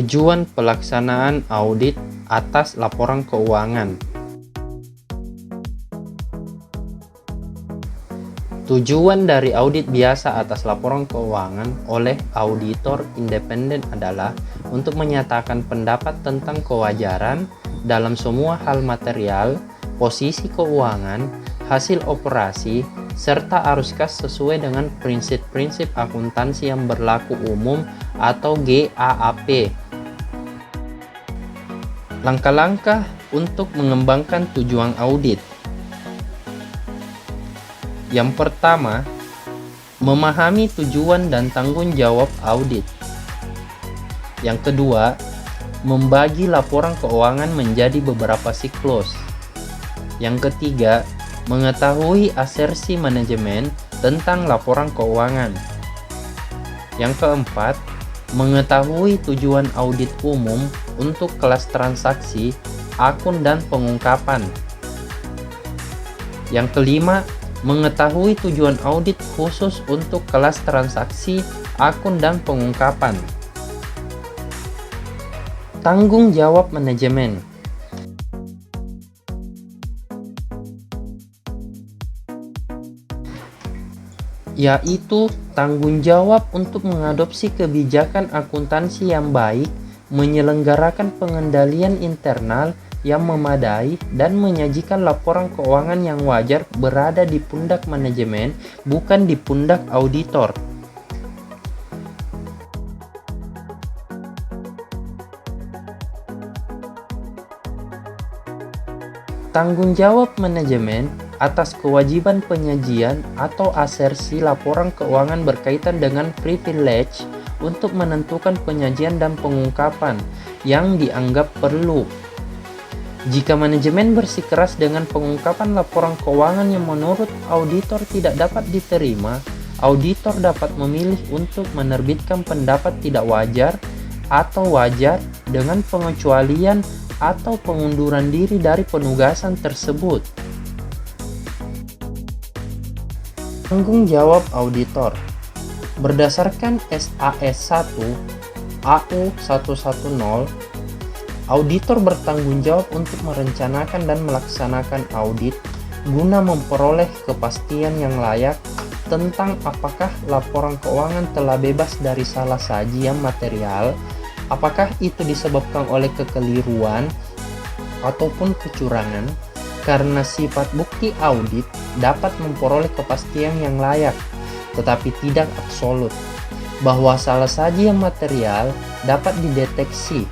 Tujuan pelaksanaan audit atas laporan keuangan. Tujuan dari audit biasa atas laporan keuangan oleh auditor independen adalah untuk menyatakan pendapat tentang kewajaran dalam semua hal material, posisi keuangan, hasil operasi, serta arus kas sesuai dengan prinsip-prinsip akuntansi yang berlaku umum atau GAAP. Langkah-langkah untuk mengembangkan tujuan audit. Yang pertama, memahami tujuan dan tanggung jawab audit. Yang kedua, membagi laporan keuangan menjadi beberapa siklus. Yang ketiga, mengetahui asersi manajemen tentang laporan keuangan. Yang keempat, mengetahui tujuan audit umum untuk kelas transaksi, akun, dan pengungkapan. Yang kelima, mengetahui tujuan audit khusus untuk kelas transaksi, akun, dan pengungkapan. Tanggung jawab manajemen. Yaitu tanggung jawab untuk mengadopsi kebijakan akuntansi yang baik, menyelenggarakan pengendalian internal yang memadai, dan menyajikan laporan keuangan yang wajar berada di pundak manajemen, bukan di pundak auditor. Tanggung jawab manajemen atas kewajiban penyajian atau asersi laporan keuangan berkaitan dengan privilege untuk menentukan penyajian dan pengungkapan yang dianggap perlu. Jika manajemen bersikeras dengan pengungkapan laporan keuangan yang menurut auditor tidak dapat diterima, auditor dapat memilih untuk menerbitkan pendapat tidak wajar atau wajar dengan pengecualian atau pengunduran diri dari penugasan tersebut. Tanggung jawab auditor. Berdasarkan SAS 1 AU 110, auditor bertanggung jawab untuk merencanakan dan melaksanakan audit guna memperoleh kepastian yang layak tentang apakah laporan keuangan telah bebas dari salah saji yang material, apakah itu disebabkan oleh kekeliruan ataupun kecurangan. Karena sifat bukti audit dapat memperoleh kepastian yang layak, tetapi tidak absolut, bahwa salah saji yang material dapat dideteksi.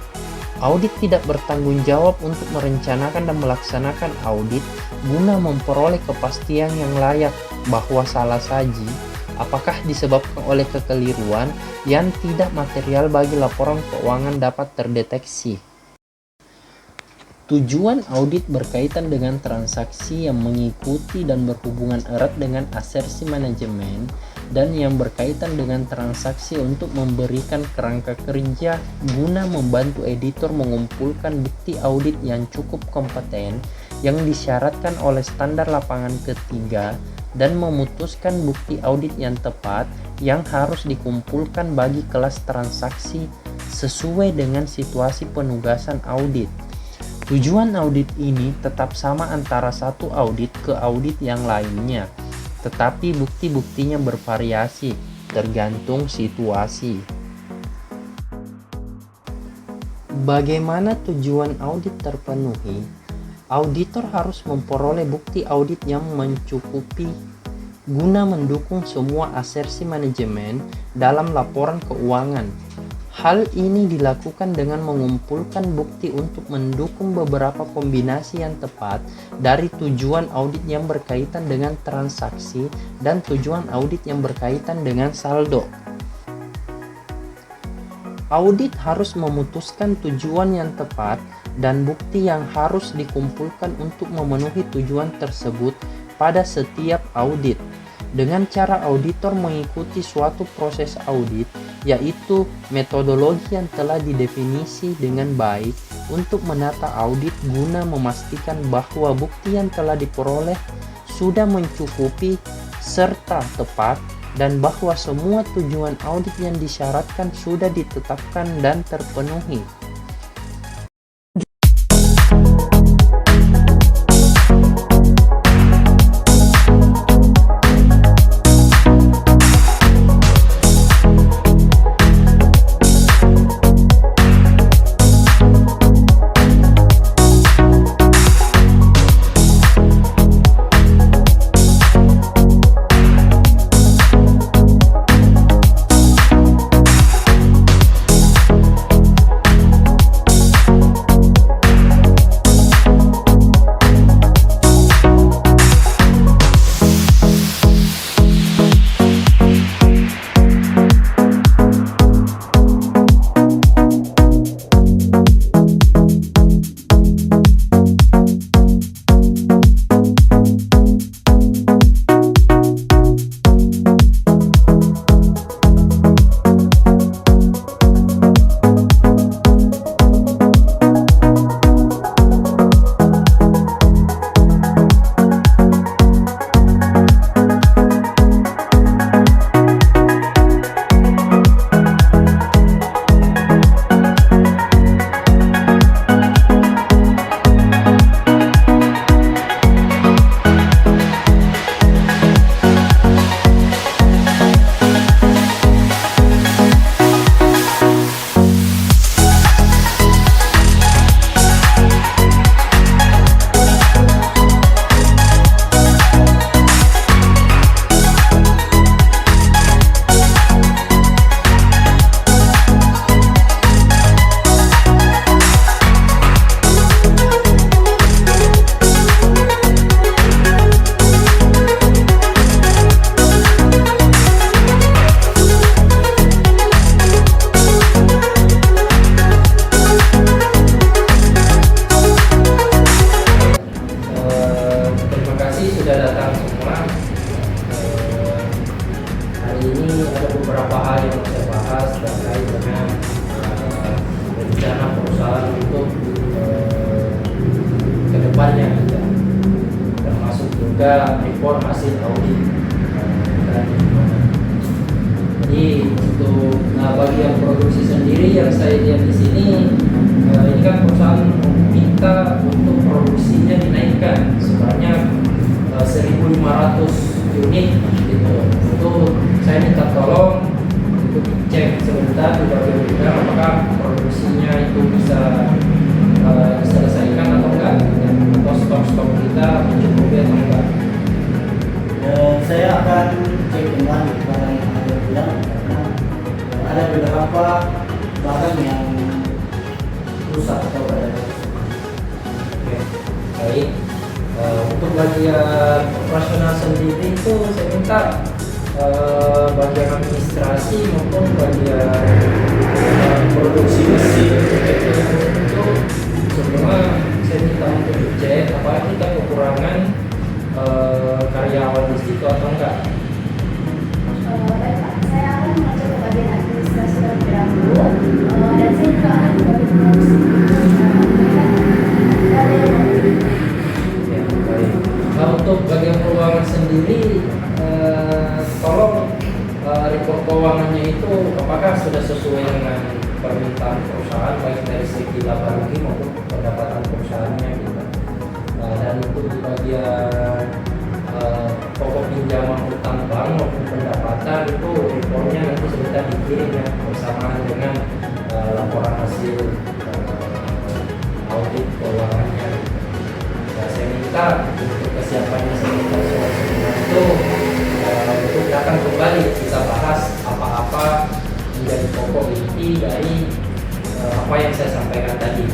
Audit tidak bertanggung jawab untuk merencanakan dan melaksanakan audit guna memperoleh kepastian yang layak bahwa salah saji apakah disebabkan oleh kekeliruan yang tidak material bagi laporan keuangan dapat terdeteksi. Tujuan audit berkaitan dengan transaksi yang mengikuti dan berhubungan erat dengan asersi manajemen dan yang berkaitan dengan transaksi untuk memberikan kerangka kerja guna membantu editor mengumpulkan bukti audit yang cukup kompeten yang disyaratkan oleh standar lapangan ketiga dan memutuskan bukti audit yang tepat yang harus dikumpulkan bagi kelas transaksi sesuai dengan situasi penugasan audit. Tujuan audit ini tetap sama antara satu audit ke audit yang lainnya, tetapi bukti-buktinya bervariasi tergantung situasi. Bagaimana tujuan audit terpenuhi? Auditor harus memperoleh bukti audit yang mencukupi guna mendukung semua asersi manajemen dalam laporan keuangan. Hal ini dilakukan dengan mengumpulkan bukti untuk mendukung beberapa kombinasi yang tepat dari tujuan audit yang berkaitan dengan transaksi dan tujuan audit yang berkaitan dengan saldo. Audit harus memutuskan tujuan yang tepat dan bukti yang harus dikumpulkan untuk memenuhi tujuan tersebut pada setiap audit. Dengan cara auditor mengikuti suatu proses audit, yaitu metodologi yang telah didefinisi dengan baik untuk menata audit guna memastikan bahwa bukti yang telah diperoleh sudah mencukupi serta tepat dan bahwa semua tujuan audit yang disyaratkan sudah ditetapkan dan terpenuhi. Sudah datang semua. Hari ini ada beberapa hal yang saya bahas terkait dengan rencana perusahaan untuk kedepannya, termasuk juga report hasil audit. Jadi untuk bagian produksi sendiri yang saya lihat di sini, ini kan perusahaan minta untuk produksinya dinaikkan sebanyak 1.500 unit gitu. Itu saya minta tolong untuk cek sebentar di bagian bidang apakah produksinya itu bisa diselesaikan atau enggak, atau stok kita mencukupi atau enggak. Saya akan cek dengan barang yang ada di bidang, karena ada beberapa barang yang rusak atau ada. Oke, baik. Untuk bagian operasional sendiri itu saya minta bagian administrasi maupun bagian produksi mesin itu semua saya minta untuk dicek apakah kita kekurangan karyawan di situ atau enggak. Baik Pak, saya akan mengecek ke bagian administrasi terlebih dahulu, dan saya juga akan ke bagian produksi. Untuk bagian keuangan sendiri, tolong report keuangannya itu apakah sudah sesuai dengan permintaan perusahaan, baik dari segi laba rugi maupun pendapatan perusahaannya gitu. Dan untuk di bagian pokok pinjaman utang bank maupun pendapatan itu reportnya nanti sudah dikirim ya bersamaan dengan laporan hasil audit keuangannya. Saya minta untuk kesiapannya semua itu untuk datang kembali kita bahas apa-apa menjadi pokok inti dari apa yang saya sampaikan tadi.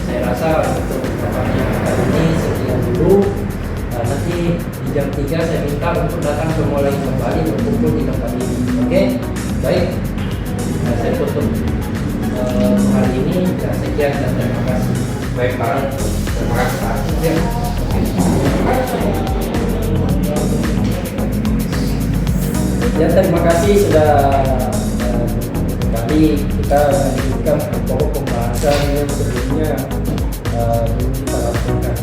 Saya rasa untuk pertemuan kali ini sekian dulu. Nanti di jam 3 saya minta untuk datang semua lagi kembali berkumpul di tempat ini. Oke, baik. Saya tutup hari ini. Sekian dan terima kasih. Baik Pak, terima kasih Pak. Ya. Ya, terima kasih sudah kembali. Kita lanjutkan pokok pembahasan yang sebelumnya belum kita lakukan.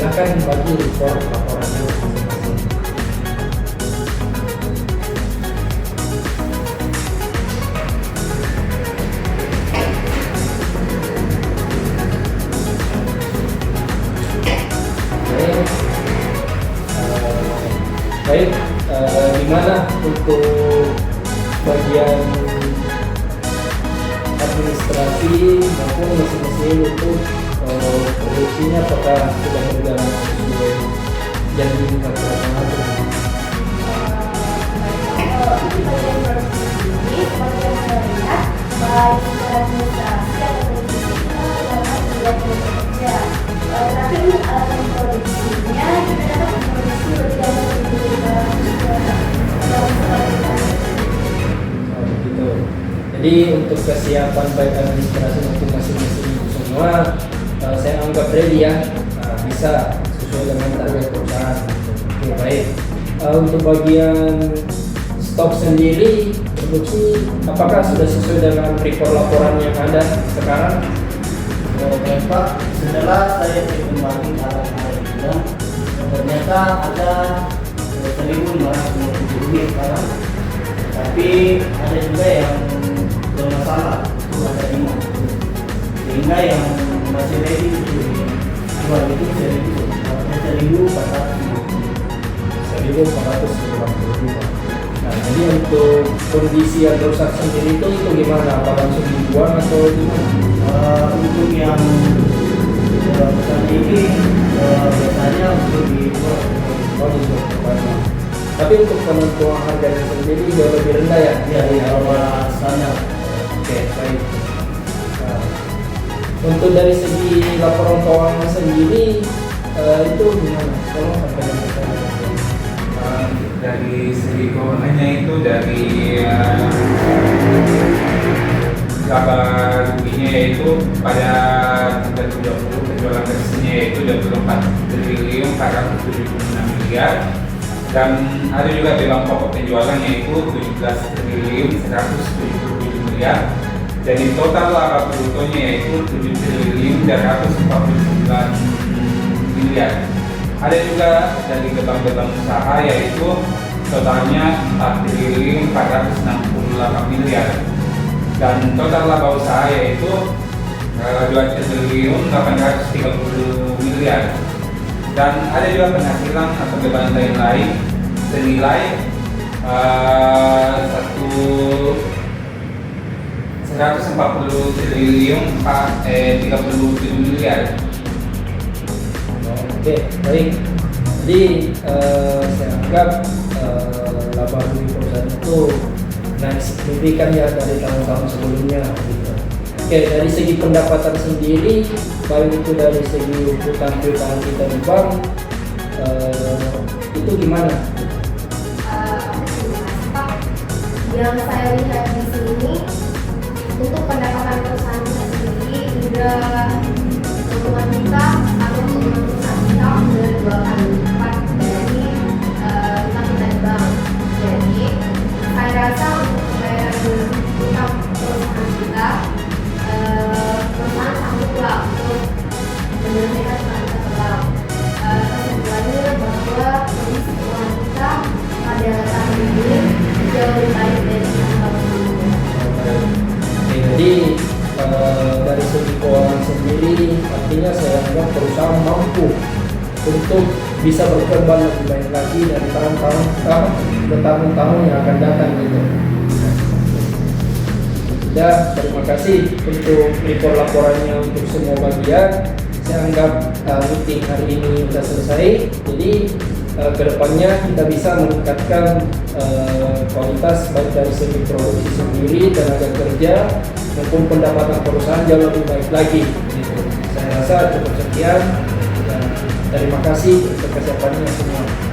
Silakan bagi laporannya masing-masing. Baik, gimana untuk bagian administrasi maupun mesin-mesin untuk produksinya apakah sudah berjalan sesuai janji peraturan? Kalau ini bagian produksi ini, seperti yang saya lihat, baik secara administrasi atau produksinya dapat juga bekerja. Tapi untuk alat produksinya, kita dapat memproduksi lebih dari 1.200 dalam Begitu. Jadi untuk kesiapan baik administrasi maupun mesin-mesin itu semua saya anggap ready ya. Bisa sesuai dengan target perusahaan. Oke, baik. Untuk bagian stok sendiri produksi apakah sudah sesuai dengan report laporan yang ada sekarang? Baik Pak, setelah saya cek kembali alat-alat gudang, ternyata ada 1.550 unit sekarang. Tapi ada juga yang bermasalah, itu ada 5. Sehingga yang masih ready itu jual itu 1.450. Nah, jadi untuk kondisi yang rusak sendiri itu gimana? Apa langsung dibuang atau gimana? untuk yang pesan ini biasanya untuk dijual. Oh, dijual kembali. Tapi untuk penentuan harganya sendiri jauh lebih rendah ya? Ya, di awal standar. Oke, baik. Nah, untuk dari segi laporan keuangan sendiri itu gimana? Tolong sampaikan ke saya. Dari segi keuangannya itu dari laba ruginya yaitu pada tingkat 20 penjualan bersihnya yaitu 24.476 miliar, dan ada juga bilang pokok penjualan yaitu 17.177 miliar. Jadi total laba brutonya yaitu 7.349 miliar. Ada juga dari gerbang-gerbang usaha yaitu totalnya 4.468 miliar, dan total laba usaha yaitu 2.830 miliar. Dan ada juga penghasilan atau beban lain senilai 140.37 miliar. Oke, baik. Jadi saya anggap laba rugi perusahaan itu naik signifikan ya dari tahun-tahun sebelumnya. Gitu. Oke, dari segi pendapatan sendiri, baik itu dari segi utang piutang kita di bank, itu gimana? Yang saya lihat di sini, untuk pendapatan perusahaan kita sendiri sudah keuntungan kita atau keuntungan perusahaan kita sudah 2 kali lipat dari utang kita di bank. Jadi saya rasa untuk pembayaran utang perusahaan kita, perusahaan sangguplah untuk menyelesaikan utang kita ke bank. Kesimpulannya bahwa kondisi keuangan kita pada tahun ini jauh lebih baik dari tahun sebelumnya. Jadi dari segi keuangan sendiri, artinya saya anggap perusahaan mampu untuk bisa berkembang lebih baik lagi dari tahun-tahun yang akan datang gitu. Ya, terima kasih untuk report laporannya untuk semua bagian. Saya anggap meeting hari ini sudah selesai. Jadi kedepannya kita bisa meningkatkan kualitas baik dari segi produksi sendiri, tenaga kerja maupun pendapatan perusahaan jauh lebih baik lagi. Gitu. Saya rasa cukup sekian. Dan terima kasih untuk kesiapannya semua.